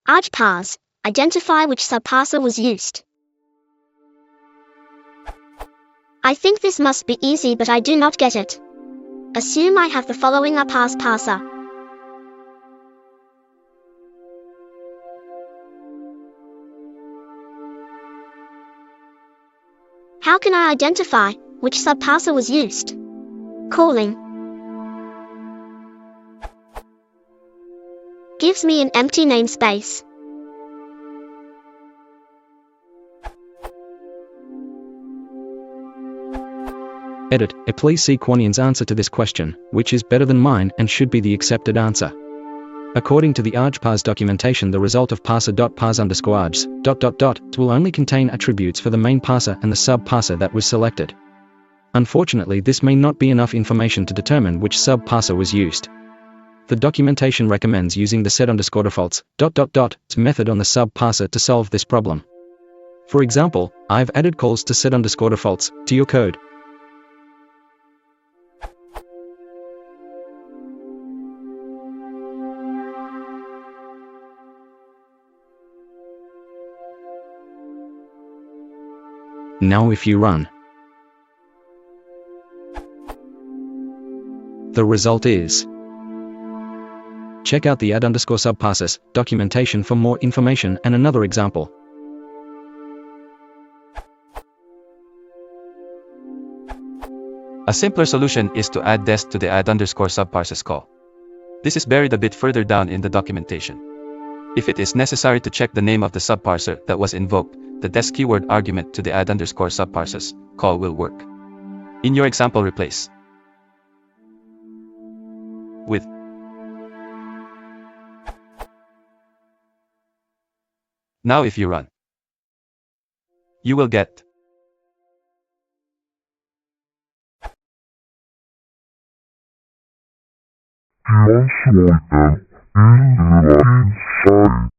Argparse, identify which subparser was used. I think this must be easy, but I do not get it. Assume I have the following Argparse parser. How can I identify which subparser was used? Calling gives me an empty namespace. Edit. Please see Quanian's answer to this question, which is better than mine and should be the accepted answer. According to the Argparse documentation, the result of parser.parse_args ... will only contain attributes for the main parser and the subparser that was selected. Unfortunately, this may not be enough information to determine which subparser was used. The documentation recommends using the set_defaults ... method on the subparser to solve this problem. For example, I've added calls to set_defaults to your code. Now if you run, the result is. Check out the add_subparses documentation for more information and another example. A simpler solution is to add desc to the add_subparses call. This is buried a bit further down in the documentation. If it is necessary to check the name of the subparser that was invoked, the desc keyword argument to the add_subparses call will work. In your example, replace with. Now if you run, you will get Sorry.